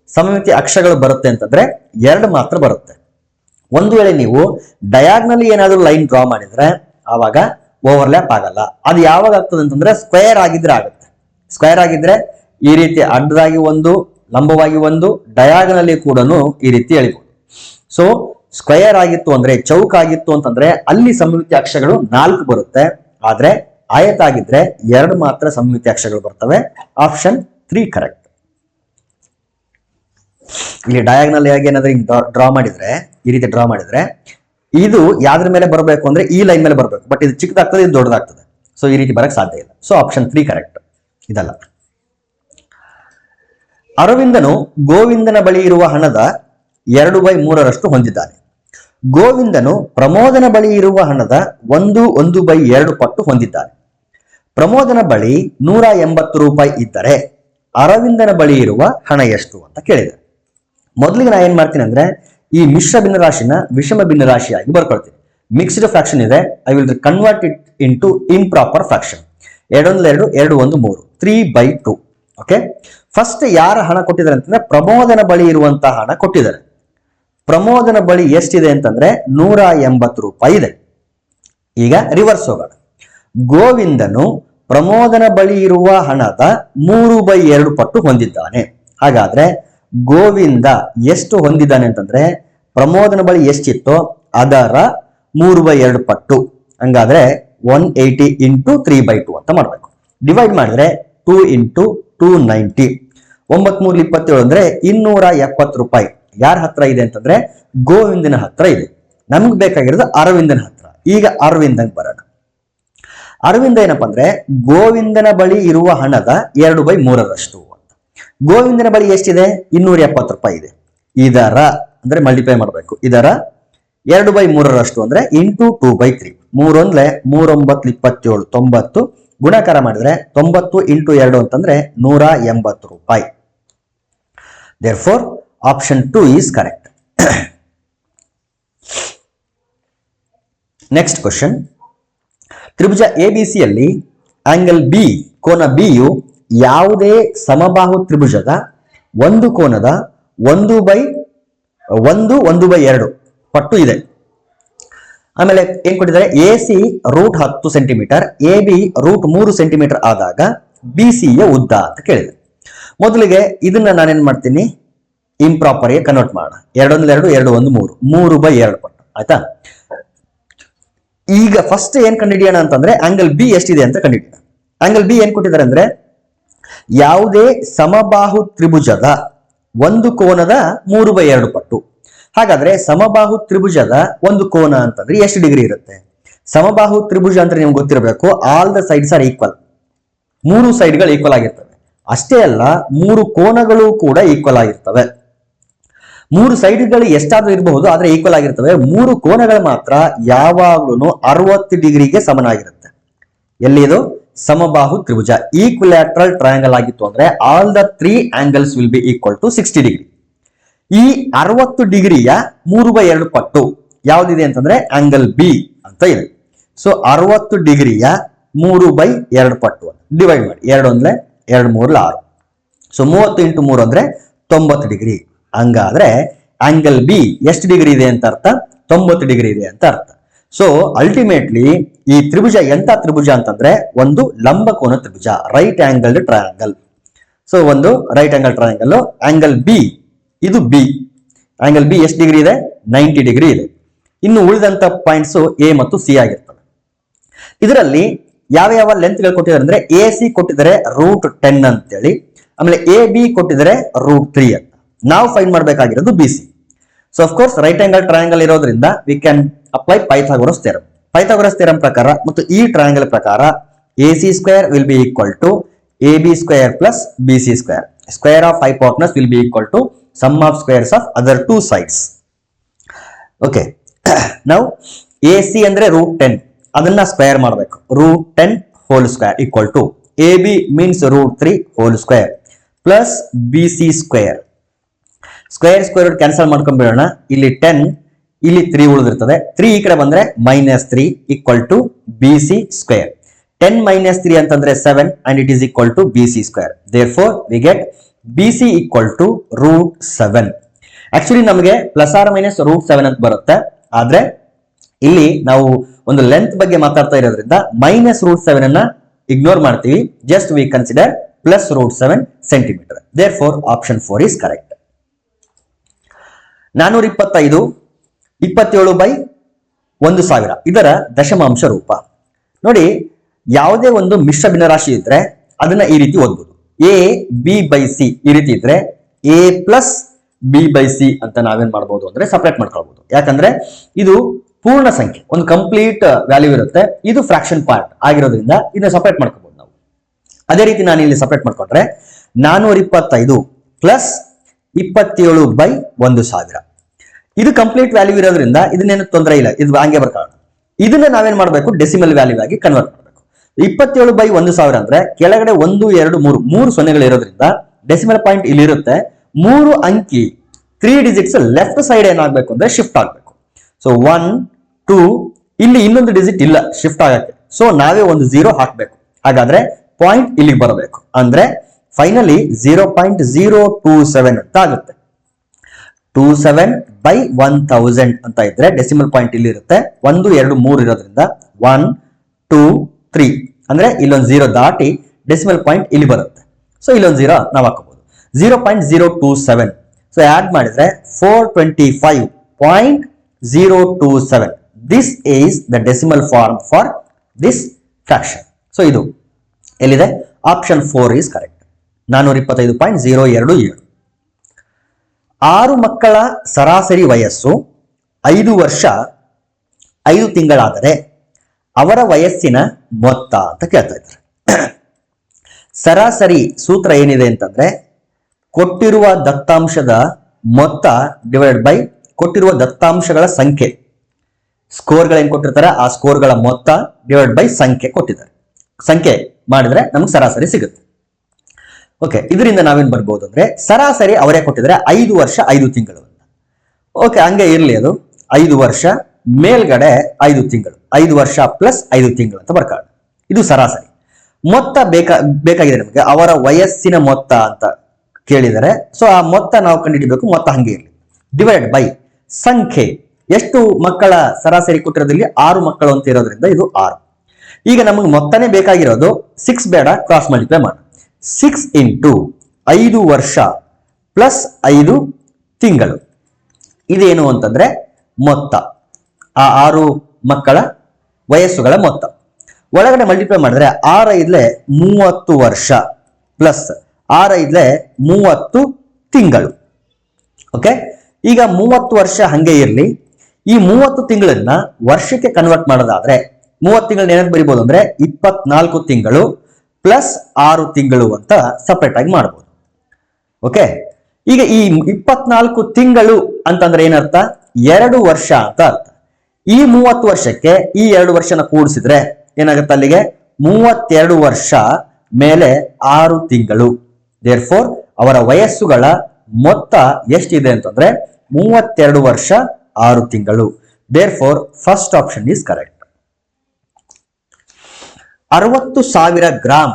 ಸಮಮಿತಿ ಅಕ್ಷಗಳು ಬರುತ್ತೆ ಅಂತಂದ್ರೆ 2 ಮಾತ್ರ ಬರುತ್ತೆ. ಒಂದು ವೇಳೆ ನೀವು ಡಯಾಗ್ನಲಿ ಏನಾದ್ರೂ ಲೈನ್ ಡ್ರಾ ಮಾಡಿದ್ರೆ ಆವಾಗ ಓವರ್ಲ್ಯಾಪ್ ಆಗಲ್ಲ. ಅದು ಯಾವಾಗ ಆಗ್ತದೆ ಅಂತಂದ್ರೆ ಸ್ಕ್ವೇರ್ ಆಗಿದ್ರೆ ಆಗುತ್ತೆ. ಸ್ಕ್ವೇರ್ ಆಗಿದ್ರೆ ಈ ರೀತಿ ಅಡ್ಡದಾಗಿ ಒಂದು, ಲಂಬವಾಗಿ ಒಂದು, ಡಯಾಗ್ನಲಿ ಕೂಡ ಈ ರೀತಿ ಎಳಿಬಹುದು. ಸೊ ಸ್ಕ್ವೇರ್ ಆಗಿತ್ತು ಅಂದ್ರೆ, ಚೌಕ ಆಗಿತ್ತು ಅಂತಂದ್ರೆ ಅಲ್ಲಿ ಸಮಮಿತಿ ಅಕ್ಷಗಳು 4 ಬರುತ್ತೆ. ಆದ್ರೆ ಆಯತ ಆಗಿದ್ರೆ 2 ಮಾತ್ರ ಸಮಮಿತಿ ಅಕ್ಷಗಳು ಬರ್ತವೆ. Option 3 correct. ಇಲ್ಲಿ ಡಯಾಗ್ನಲ್ ಆಗಿ ಏನಾದ್ರೂ ಡ್ರಾ ಮಾಡಿದ್ರೆ, ಈ ರೀತಿ ಡ್ರಾ ಮಾಡಿದ್ರೆ ಇದು ಯಾವ್ದ್ರ ಮೇಲೆ ಬರಬೇಕು ಅಂದ್ರೆ ಈ ಲೈನ್ ಮೇಲೆ ಬರಬೇಕು. ಬಟ್ ಇದು ಚಿಕ್ಕದಾಗ್ತದೆ, ಇದು ದೊಡ್ಡದಾಗ್ತದೆ. ಸೊ ಈ ರೀತಿ ಬರಕ್ ಸಾಧ್ಯ ಇಲ್ಲ. So option 3 correct. ಇದಲ್ಲ. ಅರವಿಂದನು ಗೋವಿಂದನ ಬಳಿ ಇರುವ ಹಣದ 2/3 ಹೊಂದಿದ್ದಾನೆ. ಗೋವಿಂದನು ಪ್ರಮೋದನ ಬಳಿ ಇರುವ ಹಣದ 1/2 ಪಟ್ಟು ಹೊಂದಿದ್ದಾನೆ. ಪ್ರಮೋದನ ಬಳಿ 180 ರೂಪಾಯಿ ಇದ್ದರೆ ಅರವಿಂದನ ಬಳಿ ಇರುವ ಹಣ ಎಷ್ಟು ಅಂತ ಕೇಳಿದೆ. ಮೊದಲಿಗೆ ನಾ ಏನ್ ಮಾಡ್ತೀನಿ ಅಂದ್ರೆ ಈ ಮಿಶ್ರ ಭಿನ್ನರಾಶಿನ ವಿಷಮ ಭಿನ್ನರಾಶಿಯಾಗಿ ಬರ್ಕೊಳ್ತೀನಿ. ಮಿಕ್ಸ್ಡ್ ಫ್ರಾಕ್ಷನ್ ಇದೆ, I will convert it into improper fraction. 2 1 2 1 3 3/2. Okay, first ಯಾರ ಹಣ ಕೊಟ್ಟಿದ್ದಾರೆ ಅಂತಂದ್ರೆ ಪ್ರಮೋದನ ಬಳಿ ಇರುವಂತಹ ಹಣ ಕೊಟ್ಟಿದ್ದಾರೆ. ಪ್ರಮೋದನ ಬಳಿ ಎಷ್ಟಿದೆ ಅಂತಂದ್ರೆ 180 ರೂಪಾಯಿ ಇದೆ. ಈಗ ರಿವರ್ಸ್ ಹೋಗೋಣ. ಗೋವಿಂದನು ಪ್ರಮೋದನ ಬಳಿ ಇರುವ ಹಣದ 3/2 ಪಟ್ಟು ಹೊಂದಿದ್ದಾನೆ. ಹಾಗಾದ್ರೆ ಗೋವಿಂದ ಎಷ್ಟು ಹೊಂದಿದ್ದಾನೆ ಅಂತಂದ್ರೆ ಪ್ರಮೋದನ ಬಳಿ ಎಷ್ಟಿತ್ತೋ ಅದರ 3/2 ಪಟ್ಟು. ಹಂಗಾದ್ರೆ 180 ಇಂಟು 3/2 ಅಂತ ಮಾಡ್ಬೇಕು. ಡಿವೈಡ್ ಮಾಡಿದ್ರೆ 2 ಇಂಟು 290. 9 3 27 ಅಂದ್ರೆ 270 ರೂಪಾಯಿ ಯಾರ ಹತ್ರ ಇದೆ ಅಂತಂದ್ರೆ ಗೋವಿಂದನ ಹತ್ರ ಇದೆ. ನಮ್ಗೆ ಬೇಕಾಗಿರೋದು ಅರವಿಂದನ ಹತ್ರ. ಈಗ ಅರವಿಂದನ್ ಬರೋಣ. ಅರವಿಂದ ಏನಪ್ಪಾ ಅಂದ್ರೆ ಗೋವಿಂದನ ಬಳಿ ಇರುವ ಹಣದ 2/3 ಅಂತ. ಗೋವಿಂದನ ಬಳಿ ಎಷ್ಟಿದೆ? 270 ರೂಪಾಯಿ ಇದೆ. ಇದರ ಅಂದ್ರೆ ಮಲ್ಟಿಪ್ಲೈ ಮಾಡಬೇಕು. ಇದರ 2/3 ಅಂದ್ರೆ ಇಂಟು 2/3. 3 1 3 9 27 90. ಗುಣಾಕಾರ ಮಾಡಿದ್ರೆ 90 ಇಂಟು 2 ಅಂತಂದ್ರೆ 180 ರೂಪಾಯಿ. therefore option 2 is correct. Next question. ತ್ರಿಭುಜ ಎಬಿಸಿಯಲ್ಲಿ ಆಂಗಲ್ ಬಿ, ಕೋನ ಬಿ ಯು ಯಾವುದೇ ಸಮಬಾಹು ತ್ರಿಭುಜದ ಒಂದು ಕೋನದ 1/1/2 ಪಟ್ಟು ಇದೆ. ಆಮೇಲೆ ಏನ್ ಕೊಟ್ಟಿದ್ದಾರೆ? A C √10 centimetre, A B √3 centimetre ಆದಾಗ ಬಿ ಸಿ ಯ ಉದ್ದ ಅಂತ ಕೇಳಿದೆ. ಮೊದಲಿಗೆ ಇದನ್ನ ನಾನೇನ್ ಮಾಡ್ತೀನಿ, ಇಂಪ್ರಾಪರ್ ಗೆ ಕನ್ವರ್ಟ್ ಮಾಡೋಣ. 2 1 2 1 3 3/2 ಪಟ್ಟು ಆಯ್ತಾ. ಈಗ ಫಸ್ಟ್ ಏನ್ ಕಂಡುಹಿಡಿಯೋಣ ಅಂತಂದ್ರೆ ಆಂಗಲ್ ಬಿ ಎಷ್ಟಿದೆ ಅಂತ ಕಂಡುಹಿಡಿಯೋಣ. ಆಂಗಲ್ ಬಿ ಏನ್ ಕೊಟ್ಟಿದ್ದಾರೆ ಅಂದ್ರೆ ಯಾವುದೇ ಸಮಬಾಹು ತ್ರಿಭುಜದ ಒಂದು ಕೋನದ 3/2 ಪಟ್ಟು. ಹಾಗಾದ್ರೆ ಸಮಬಾಹು ತ್ರಿಭುಜದ ಒಂದು ಕೋನ ಅಂತಂದ್ರೆ ಎಷ್ಟು ಡಿಗ್ರಿ ಇರುತ್ತೆ? ಸಮಬಾಹು ತ್ರಿಭುಜ ಅಂದ್ರೆ ನಿಮ್ಗೆ ಗೊತ್ತಿರಬೇಕು, all the sides are equal. 3 ಸೈಡ್ಗಳು ಈಕ್ವಲ್ ಆಗಿರ್ತವೆ. ಅಷ್ಟೇ ಅಲ್ಲ, 3 ಕೋನಗಳು ಕೂಡ ಈಕ್ವಲ್ ಆಗಿರ್ತವೆ. 3 ಸೈಡ್ಗಳು ಎಷ್ಟಾದ್ರೂ ಇರಬಹುದು, ಆದ್ರೆ ಈಕ್ವಲ್ ಆಗಿರ್ತವೆ. 3 ಕೋನಗಳು ಮಾತ್ರ ಯಾವಾಗ್ಲೂ 60 ಡಿಗ್ರಿಗೆ ಸಮನಾಗಿರುತ್ತೆ. ಎಲ್ಲಿ ಇದು? ಸಮಬಾಹು ತ್ರಿಭುಜ ಈಕ್ವಿಲ್ಯಾಟ್ರಲ್ ಟ್ರಯಾಂಗಲ್ ಆಗಿತ್ತು ಅಂದ್ರೆ all the 3 angles will be equal to 60 degree. ಈ 60 ಡಿಗ್ರಿಯ 3/2 ಪಟ್ಟು ಯಾವ್ದಿದೆ ಅಂತಂದ್ರೆ ಆಂಗಲ್ ಬಿ ಅಂತ ಇದೆ. ಸೊ 60 ಡಿಗ್ರಿಯ 3/2 ಪಟ್ಟು ಡಿವೈಡ್ ಮಾಡಿ. 2 1 2 3 6. ಸೊ 30 ಇಂಟು 3 ಅಂದ್ರೆ 90 ಡಿಗ್ರಿ. ಹಂಗಾದ್ರೆ ಆಂಗಲ್ ಬಿ ಎಷ್ಟು ಡಿಗ್ರಿ ಇದೆ ಅಂತ ಅರ್ಥ? 90 ಡಿಗ್ರಿ ಇದೆ ಅಂತ ಅರ್ಥ. ಸೊ ಅಲ್ಟಿಮೇಟ್ಲಿ ಈ ತ್ರಿಭುಜ ಎಂತ ತ್ರಿಭುಜ ಅಂತಂದ್ರೆ ಒಂದು ಲಂಬಕೋನ ತ್ರಿಭುಜ, ರೈಟ್ ಆಂಗಲ್ಡ್ ಟ್ರಯಾಂಗಲ್. ಸೊ ಒಂದು right angle triangle. Angle B, ಇದು ಬಿ. ಆಂಗಲ್ ಬಿ ಎಷ್ಟು ಡಿಗ್ರಿ ಇದೆ? 90 ಡಿಗ್ರಿ ಇದೆ. ಇನ್ನು ಉಳಿದಂತ ಪಾಯಿಂಟ್ಸ್ ಎ ಮತ್ತು ಸಿ ಆಗಿರ್ತವೆ. ಇದರಲ್ಲಿ ಯಾವ ಯಾವ ಲೆಂತ್ ಗಳು ಕೊಟ್ಟಿದ್ದಾರೆ ಅಂದ್ರೆ ಎ ಸಿ ಕೊಟ್ಟಿದ್ದಾರೆ √10 ಅಂತೇಳಿ, ಆಮೇಲೆ ಎ ಬಿ ಕೊಟ್ಟಿದ್ದಾರೆ √3 ಅಂತ. ನಾವು ಫೈಂಡ್ ಮಾಡಬೇಕಾಗಿರೋದು B C. So of course right angle triangle ಇರೋದ್ರಿಂದ we can apply Pythagoras theorem. Pythagoras theorem ಪ್ರಕಾರ ಮತ್ತು ಈ ಟ್ರಯಾಂಗಲ್ ಪ್ರಕಾರ A C square will be equal to A B square plus B C square. Square of hypotenuse will be equal to sum of squares of other two sides. Okay, ನಾವು A C ಅಂದ್ರೆ √10, ಅದನ್ನ square ಮಾಡಬೇಕು. √10 whole square equal to A B means √3 whole square plus B C square. Square square cancel ಮಾಡ್ಕೊಂಡ್ಬಿಡೋಣ. ಇಲ್ಲಿ 10, ಇಲ್ಲಿ 3 ಉಳಿದಿರ್ತದೆ. 3 ಈ ಕಡೆ ಬಂದ್ರೆ -3 equal to B C square. 10 - 3 ಅಂತಂದ್ರೆ 7 and it is equal to bc square. Therefore we get bc equal to √7. Actually ನಮಗೆ plus R minus √7 ಅಂತ ಬರುತ್ತೆ. ಆದ್ರೆ ಇಲ್ಲಿ ನಾವು ಒಂದು ಲೆಂತ್ ಬಗ್ಗೆ ಮಾತಾಡ್ತಾ ಇರೋದ್ರಿಂದ -√7 ಅನ್ನ ಇಗ್ನೋರ್ ಮಾಡ್ತೀವಿ. Just we consider plus √7 centimetre. Therefore option 4 is correct. 425 27/1000 ಇದರ ದಶಮಾಂಶ ರೂಪ. ನೋಡಿ, ಯಾವುದೇ ಒಂದು ಮಿಶ್ರ ಭಿನ್ನರಾಶಿ ಇದ್ರೆ ಅದನ್ನ ಈ ರೀತಿ ಓದ್ಬೋದು. ಎ ಬಿ ಬೈ ಸಿ ಈ ರೀತಿ ಇದ್ರೆ A plus B by C ಅಂತ ನಾವೇನ್ ಮಾಡ್ಬೋದು ಅಂದ್ರೆ ಸಪರೇಟ್ ಮಾಡ್ಕೊಳ್ಬಹುದು. ಯಾಕಂದ್ರೆ ಇದು ಪೂರ್ಣ ಸಂಖ್ಯೆ, ಒಂದು ಕಂಪ್ಲೀಟ್ ವ್ಯಾಲ್ಯೂ ಇರುತ್ತೆ. ಇದು ಫ್ರಾಕ್ಷನ್ ಪಾರ್ಟ್ ಆಗಿರೋದ್ರಿಂದ ಇದನ್ನ ಸಪರೇಟ್ ಮಾಡ್ಕೋಬಹುದು ನಾವು. ಅದೇ ರೀತಿ ನಾನು ಇಲ್ಲಿ ಸಪರೇಟ್ ಮಾಡ್ಕೊಂಡ್ರೆ 425 ಪ್ಲಸ್ 27/1000 ಇದು ಕಂಪ್ಲೀಟ್ ವ್ಯಾಲ್ಯೂ ಇರೋದ್ರಿಂದ ಇದನ್ನೇನು ತೊಂದರೆ ಇಲ್ಲ, ಇದು ಹಂಗೆ ಬರ್ಕೊಳ್ಳೋಣ. ಇದನ್ನ ನಾವೇನ್ ಮಾಡ್ಬೇಕು, ಡೆಸಿಮಲ್ ವ್ಯಾಲ್ಯೂ ಆಗಿ ಕನ್ವರ್ಟ್ ಮಾಡಬೇಕು. 27/1000 ಅಂದ್ರೆ ಕೆಳಗಡೆ 1 2 3 ಸೊನ್ನೆಗಳು ಇರೋದ್ರಿಂದ ಡೆಸಿಮಲ್ ಪಾಯಿಂಟ್ ಇಲ್ಲಿ ಇರುತ್ತೆ. 3 ಅಂಕಿ 3 ಡಿಜಿಟ್ಸ್ ಲೆಫ್ಟ್ ಸೈಡ್ ಏನಾಗಬೇಕು ಅಂದ್ರೆ ಶಿಫ್ಟ್ ಆಗಬೇಕು. ಸೊ 1 2 ಇಲ್ಲಿ ಇನ್ನೊಂದು ಡಿಜಿಟ್ ಇಲ್ಲ ಶಿಫ್ಟ್ ಆಗಕ್ಕೆ. ಸೊ ನಾವೇ ಒಂದು 0 ಹಾಕಬೇಕು. ಹಾಗಾದ್ರೆ ಪಾಯಿಂಟ್ ಇಲ್ಲಿಗೆ ಬರಬೇಕು. ಅಂದ್ರೆ ಫೈನಲಿ 0.027 ಅಂತ ಆಗುತ್ತೆ. 27/1000 ಅಂತ ಇದ್ರೆ ಡೆಸಿಮಲ್ ಪಾಯಿಂಟ್ ಇಲ್ಲಿ ಇರುತ್ತೆ. 1 2 3 ಇರೋದ್ರಿಂದ 1 2 3 ಅಂದ್ರೆ ಇಲ್ಲೊಂದು 0 ದಾಟಿ ಡೆಸಿಮಲ್ ಪಾಯಿಂಟ್ ಇಲ್ಲಿ ಬರುತ್ತೆ. ಸೊ ಇಲ್ಲೊಂದು 0 ನಾವು ಹಾಕಬಹುದು. 0.027. ಸೊ ಆಡ್ ಮಾಡಿದ್ರೆ 425.027. This is the decimal form for this fraction. So ಇದು ಎಲ್ಲಿದೆ? Option 4 is correct. 425.027. 6 ಮಕ್ಕಳ ಸರಾಸರಿ ವಯಸ್ಸು 5 ವರ್ಷ 5 ತಿಂಗಳಾದರೆ ಅವರ ವಯಸ್ಸಿನ ಮೊತ್ತ ಅಂತ ಕೇಳ್ತಾ ಇದ್ದಾರೆ. ಸರಾಸರಿ ಸೂತ್ರ ಏನಿದೆ ಅಂತಂದ್ರೆ ಕೊಟ್ಟಿರುವ ದತ್ತಾಂಶದ ಮೊತ್ತ ಡಿವೈಡ್ ಬೈ ಕೊಟ್ಟಿರುವ ದತ್ತಾಂಶಗಳ ಸಂಖ್ಯೆ. ಸ್ಕೋರ್ಗಳೇನು ಕೊಟ್ಟಿರ್ತಾರೆ ಆ ಸ್ಕೋರ್ಗಳ ಮೊತ್ತ ಡಿವೈಡ್ ಬೈ ಸಂಖ್ಯೆ ಕೊಟ್ಟಿದ್ದಾರೆ. ಸಂಖ್ಯೆ ಮಾಡಿದ್ರೆ ನಮ್ಗೆ ಸರಾಸರಿ ಸಿಗುತ್ತೆ. ಓಕೆ, ಇದರಿಂದ ನಾವೇನ್ ಬರ್ಬೋದು ಅಂದ್ರೆ ಸರಾಸರಿ ಅವರೇ ಕೊಟ್ಟಿದ್ರೆ 5 ವರ್ಷ 5 ತಿಂಗಳು ಅಂತ. ಓಕೆ, ಹಂಗೆ ಇರ್ಲಿ. ಅದು 5 ವರ್ಷ ಮೇಲ್ಗಡೆ 5 ತಿಂಗಳು, 5 ವರ್ಷ ಪ್ಲಸ್ 5 ತಿಂಗಳು ಅಂತ ಬರ್ಕೊಳ್ಳೋಣ. ಇದು ಸರಾಸರಿ ಮೊತ್ತ. ಬೇಕಾಗಿದೆ ನಮಗೆ ಅವರ ವಯಸ್ಸಿನ ಮೊತ್ತ ಅಂತ ಕೇಳಿದರೆ. ಸೊ ಆ ಮೊತ್ತ ನಾವು ಕಂಡುಹಿಡಿಬೇಕು. ಮೊತ್ತ ಹಂಗೆ ಇರಲಿ. ಡಿವೈಡ್ ಬೈ ಸಂಖ್ಯೆ. ಎಷ್ಟು ಮಕ್ಕಳ ಸರಾಸರಿ ಕೊಟ್ಟಿರೋದ್ರಲ್ಲಿ 6 ಮಕ್ಕಳು ಅಂತ ಇರೋದ್ರಿಂದ ಇದು 6. ಈಗ ನಮಗೆ ಮೊತ್ತನೇ ಬೇಕಾಗಿರೋದು. 6 ಬೇಡ, ಕ್ರಾಸ್ ಮಲ್ಟಿಪ್ಲೈ ಮಾಡೋಣ. 6 ಇಂಟು 5 ವರ್ಷ ಪ್ಲಸ್ 5 ತಿಂಗಳು ಇದೇನು ಅಂತಂದ್ರೆ ಮೊತ್ತ. ಆ 6 ಮಕ್ಕಳ ವಯಸ್ಸುಗಳ ಮೊತ್ತ ಒಳಗಡೆ ಮಲ್ಟಿಪ್ಲೈ ಮಾಡಿದ್ರೆ 6 5 30 ವರ್ಷ ಪ್ಲಸ್ 6 5 30 ತಿಂಗಳು. ಓಕೆ, ಈಗ 30 ವರ್ಷ ಹಂಗೆ ಇರಲಿ. ಈ 30 ತಿಂಗಳನ್ನ ವರ್ಷಕ್ಕೆ ಕನ್ವರ್ಟ್ ಮಾಡೋದಾದ್ರೆ 30 ತಿಂಗಳನ್ನ ಏನಾದ್ರು ಬರಿಬಹುದು ಅಂದ್ರೆ 24 ತಿಂಗಳು ಪ್ಲಸ್ 6 ತಿಂಗಳು ಅಂತ ಸಪರೇಟ್ ಆಗಿ ಮಾಡಬಹುದು. ಓಕೆ, ಈಗ ಈ 24 ತಿಂಗಳು ಅಂತಂದ್ರೆ ಏನರ್ಥ? 2 ವರ್ಷ ಅಂತ ಅರ್ಥ. ಈ 30 ವರ್ಷಕ್ಕೆ ಈ 2 ವರ್ಷನ ಕೂಡಿಸಿದ್ರೆ ಏನಾಗುತ್ತೆ? ಅಲ್ಲಿಗೆ 32 ವರ್ಷ ಮೇಲೆ 6 ತಿಂಗಳು. ದೇರ್ಫೋರ್ ಅವರ ವಯಸ್ಸುಗಳ ಮೊತ್ತ ಎಷ್ಟಿದೆ ಅಂತಂದ್ರೆ 32 ವರ್ಷ 6 ತಿಂಗಳು. Therefore first option is correct. 60,000 gram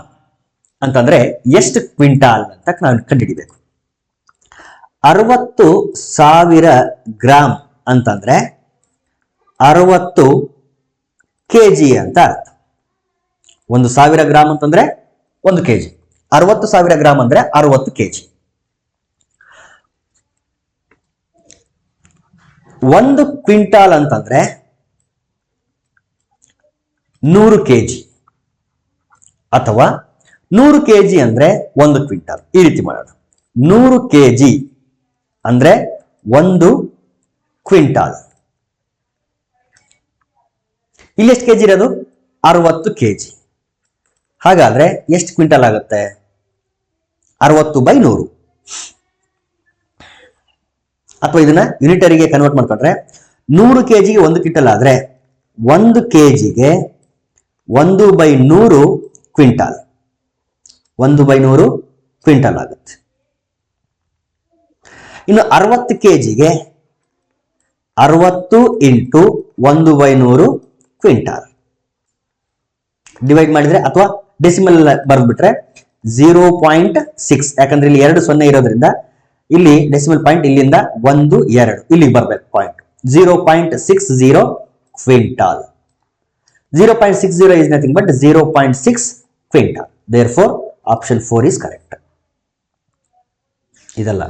ಅಂತಂದ್ರೆ ಎಷ್ಟು ಕ್ವಿಂಟಾಲ್ ಅಂತ ನಾವು ಕಂಡುಹಿಡಿಬೇಕು. 60,000 ಗ್ರಾಮ್ ಅಂತಂದ್ರೆ 60 ಕೆಜಿ ಅಂತ ಅರ್ಥ. 1,000 ಗ್ರಾಮ್ ಅಂತಂದ್ರೆ 1 ಕೆಜಿ, 60,000 ಗ್ರಾಮ್ ಅಂದ್ರೆ 60 ಕೆಜಿ. 1 ಕ್ವಿಂಟಾಲ್ ಅಂತಂದ್ರೆ 100 ಕೆಜಿ, ಅಥವಾ 100 ಕೆಜಿ ಅಂದ್ರೆ 1 ಕ್ವಿಂಟಾಲ್. ಈ ರೀತಿ ಮಾಡೋಣ. 100 ಕೆಜಿ ಅಂದ್ರೆ 1 ಕ್ವಿಂಟಾಲ್. ಇಲ್ಲಿ ಎಷ್ಟು ಕೆಜಿ ಇರೋದು? 60 ಕೆಜಿ. ಹಾಗಾದ್ರೆ ಎಷ್ಟು ಕ್ವಿಂಟಲ್ ಆಗುತ್ತೆ? 60/100. ಅಥವಾ ಇದನ್ನ ಯೂನಿಟರಿಗೆ ಕನ್ವರ್ಟ್ ಮಾಡ್ಕೊಂಡ್ರೆ 100 ಕೆಜಿಗೆ 1 ಕ್ವಿಂಟಲ್ ಆದ್ರೆ 1 ಕೆಜಿಗೆ 1/100 ಕ್ವಿಂಟಾಲ್. 1/100 ಕ್ವಿಂಟಲ್ ಆಗುತ್ತೆ. ಇನ್ನು 60 ಕೆಜಿಗೆ 60 × 1/100 ಕ್ವಿಂಟಾಲ್. ಡಿವೈಡ್ ಮಾಡಿದ್ರೆ ಅಥವಾ ಡೆಸಿಮಲ್ ಬರೆದ್ಬಿಟ್ರೆ 0.6, ಯಾಕಂದ್ರೆ ಇಲ್ಲಿ 2 0 ಇರೋದ್ರಿಂದ ಇಲ್ಲಿ ಡೆಸಿಮಲ್ ಪಾಯಿಂಟ್ ಇಲ್ಲಿಂದ 1 2 ಇಲ್ಲಿಗೆ ಬರ್ಬೇಕು point. 0.60 quintal. 0.60 is nothing but 0.6 quintal. Therefore, option 4 is correct. ಇದಲ್ಲ.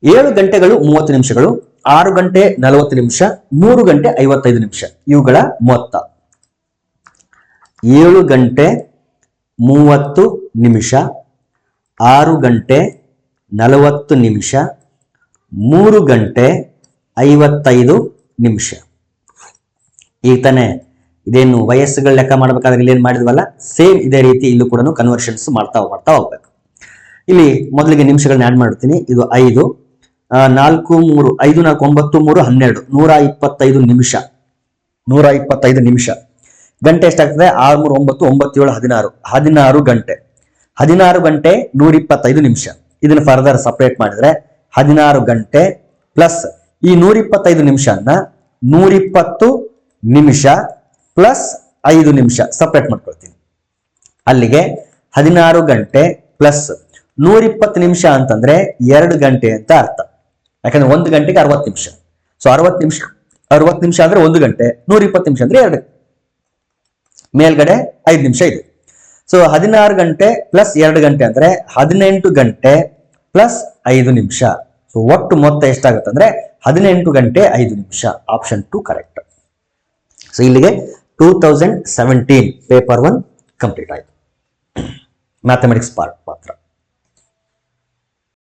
7 ಗಂಟೆಗಳು 30 ನಿಮಿಷಗಳು, 6 ಗಂಟೆ 40 ನಿಮಿಷ, 3 ಗಂಟೆ 55 ನಿಮಿಷ ಇವುಗಳ ಮೊತ್ತ. 7 ಗಂಟೆ 30 ನಿಮಿಷ, 6 ಗಂಟೆ 40 ನಿಮಿಷ, 3 ಗಂಟೆ 55 ನಿಮಿಷ. ಈಗ ತಾನೆ ಇದೇನು ವಯಸ್ಸುಗಳ ಲೆಕ್ಕ ಮಾಡಬೇಕಾದ್ರೆ ಇಲ್ಲಿ ಏನ್ ಮಾಡಿದ್ವಲ್ಲ, ಸೇಮ್ ಇದೇ ರೀತಿ ಇಲ್ಲೂ ಕೂಡ ಕನ್ವರ್ಷನ್ಸ್ ಮಾಡ್ತಾ ಹೋಗ್ಬೇಕು. ಇಲ್ಲಿ ಮೊದಲಿಗೆ ನಿಮಿಷಗಳನ್ನ ಆಡ್ ಮಾಡ್ತೀನಿ. ಇದು 5, 4 3 5 4 9 3 12 125 ನಿಮಿಷ. 125 ನಿಮಿಷ. ಗಂಟೆ ಎಷ್ಟಾಗ್ತದೆ? 6 3 9 9 7 16 16 ಗಂಟೆ. 16 ಗಂಟೆ 125 ನಿಮಿಷ. ಇದನ್ನ ಫರ್ದರ್ ಸಪರೇಟ್ ಮಾಡಿದ್ರೆ 16 ಗಂಟೆ ಪ್ಲಸ್ ಈ 125 ನಿಮಿಷನ 120 ನಿಮಿಷ ಪ್ಲಸ್ 5 ನಿಮಿಷ ಸಪರೇಟ್ ಮಾಡ್ಕೊಳ್ತೀನಿ. ಅಲ್ಲಿಗೆ 16 ಗಂಟೆ ಪ್ಲಸ್ 120 ನಿಮಿಷ ಅಂತಂದ್ರೆ 2 ಗಂಟೆ ಅಂತ ಅರ್ಥ. ಯಾಕಂದ್ರೆ 1 ಗಂಟೆಗೆ 60 ನಿಮಿಷ. ಸೊ 60 ನಿಮಿಷ ಅಂದ್ರೆ 1 ಗಂಟೆ, 120 ನಿಮಿಷ ಅಂದ್ರೆ 2. ಮೇಲ್ಗಡೆ 5 ನಿಮಿಷ ಇದೆ. ಸೊ 16 ಗಂಟೆ ಪ್ಲಸ್ 2 ಗಂಟೆ ಅಂದ್ರೆ 18 ಗಂಟೆ ಪ್ಲಸ್ 5 ನಿಮಿಷ. ಸೊ ಒಟ್ಟು ಮೊತ್ತ ಎಷ್ಟಾಗುತ್ತೆ ಅಂದ್ರೆ 18 ಗಂಟೆ 5 ನಿಮಿಷ. Option 2 correct. ಸೊ ಇಲ್ಲಿಗೆ 2017 ಪೇಪರ್ 1 ಕಂಪ್ಲೀಟ್ ಆಯಿತು. ಮ್ಯಾಥಮೆಟಿಕ್ಸ್ ಪಾರ್ಟ್ ಮಾತ್ರ.